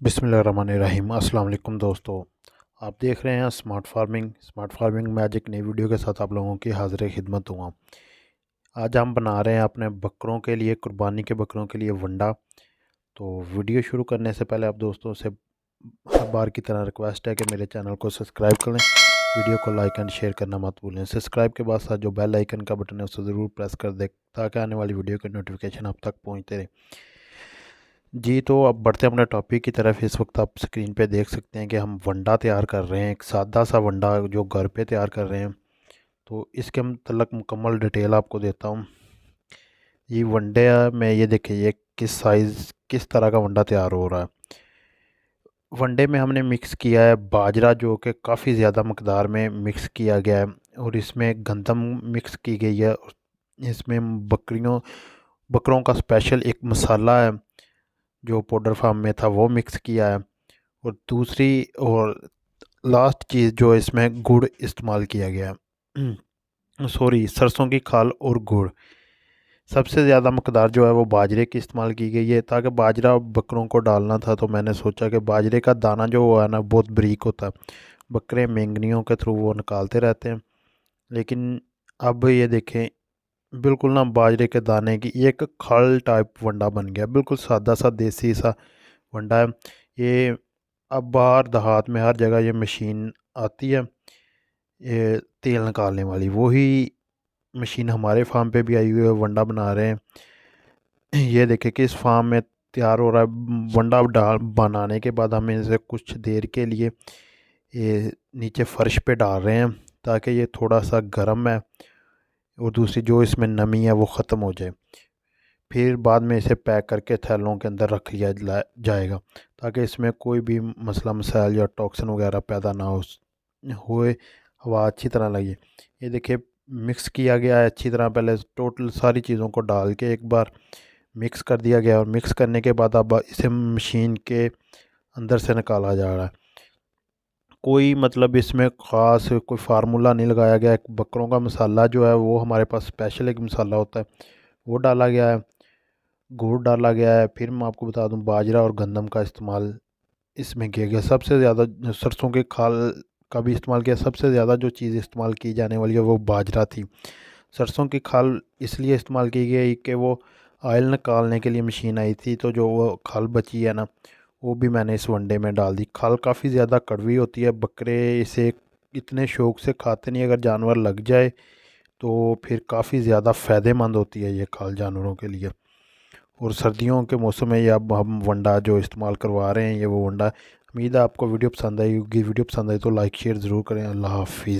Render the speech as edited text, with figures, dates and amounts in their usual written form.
बिस्मिल्लाहिर्रहमानिर्रहीम। अस्सलाम वालेकुम दोस्तों, आप देख रहे हैं स्मार्ट फार्मिंग में आज एक नई वीडियो के साथ आप लोगों की हाज़िर खिदमत हुआ। आज हम बना रहे हैं अपने बकरों के लिए, कुर्बानी के बकरों के लिए वंडा। तो वीडियो शुरू करने से पहले आप दोस्तों से हर बार की तरह रिक्वेस्ट है कि मेरे चैनल को सब्सक्राइब कर लें, वीडियो को लाइक एंड शेयर करना मत भूलें। सब्सक्राइब के बाद साथ जो बेल आइकन का बटन है उसे ज़रूर प्रेस कर दें ताकि आने वाली वीडियो के नोटिफिकेशन आप तक पहुँचते रहे। जी, तो अब बढ़ते हैं अपने टॉपिक की तरफ। इस वक्त आप स्क्रीन पे देख सकते हैं कि हम वंडा तैयार कर रहे हैं, एक सादा सा वंडा जो घर पे तैयार कर रहे हैं। तो इसके मतलब मुकम्मल डिटेल आपको देता हूँ। ये वनडे में ये देखिए ये किस साइज़ किस तरह का वंडा तैयार हो रहा है। वनडे में हमने मिक्स किया है बाजरा, जो कि काफ़ी ज़्यादा मकदार में मिक्स किया गया है, और इसमें गंदम मिक्स की गई है। इसमें बकरों का स्पेशल एक मसाला है जो पाउडर फार्म में था, वो मिक्स किया है। और दूसरी और लास्ट चीज़ जो इसमें गुड़ इस्तेमाल किया गया है सॉरी, सरसों की खाल और गुड़। सबसे ज़्यादा मकदार जो है वो बाजरे की इस्तेमाल की गई है, ताकि बाजरा बकरों को डालना था तो मैंने सोचा कि बाजरे का दाना जो हुआ है ना बहुत बारीक होता है, बकरे मेंगनियों के थ्रू वो निकालते रहते हैं। लेकिन अब ये देखें, बिल्कुल ना बाजरे के दाने की एक खल टाइप वंडा बन गया, बिल्कुल सादा सा देसी सा वंडा है ये। अब बाहर देहात में हर जगह ये मशीन आती है, ये तेल निकालने वाली, वही मशीन हमारे फार्म पे भी आई हुई है, वंडा बना रहे हैं। ये देखें कि इस फार्म में तैयार हो रहा है वंडा। डाल बनाने के बाद हम इसे कुछ देर के लिए ये नीचे फर्श पे डाल रहे हैं ताकि ये थोड़ा सा गर्म है और दूसरी जो इसमें नमी है वो ख़त्म हो जाए। फिर बाद में इसे पैक करके थैलों के अंदर रख लिया जाएगा ताकि इसमें कोई भी मसला मसाइल या टॉक्सिन वगैरह पैदा ना होए, हवा अच्छी तरह लगे। ये देखिए मिक्स किया गया है अच्छी तरह, पहले टोटल सारी चीज़ों को डाल के एक बार मिक्स कर दिया गया, और मिक्स करने के बाद अब इसे मशीन के अंदर से निकाला जा रहा है। कोई मतलब इसमें ख़ास कोई फार्मूला नहीं लगाया गया। एक बकरों का मसाला जो है वो हमारे पास स्पेशल एक मसाला होता है, वो डाला गया है, गुड़ डाला गया है। फिर मैं आपको बता दूं बाजरा और गंदम का इस्तेमाल इसमें किया गया। सबसे ज़्यादा सरसों के खाल का भी इस्तेमाल किया। सबसे ज़्यादा जो चीज़ इस्तेमाल की जाने वाली है वो बाजरा थी। सरसों की खाल इसलिए इस्तेमाल की गई कि वो ऑयल निकालने के लिए मशीन आई थी, तो जो वो खाल बची है ना वो भी मैंने इस वनडे में डाल दी। खाल काफ़ी ज़्यादा कड़वी होती है, बकरे इसे इतने शौक़ से खाते नहीं। अगर जानवर लग जाए तो फिर काफ़ी ज़्यादा फ़ायदेमंद होती है ये खाल जानवरों के लिए। और सर्दियों के मौसम में ये अब हम वंडा जो इस्तेमाल करवा रहे हैं ये वो वंडा। उम्मीद है आपको वीडियो पसंद आई होगी। वीडियो पसंद आई तो लाइक शेयर ज़रूर करें। अल्लाह हाफिज़।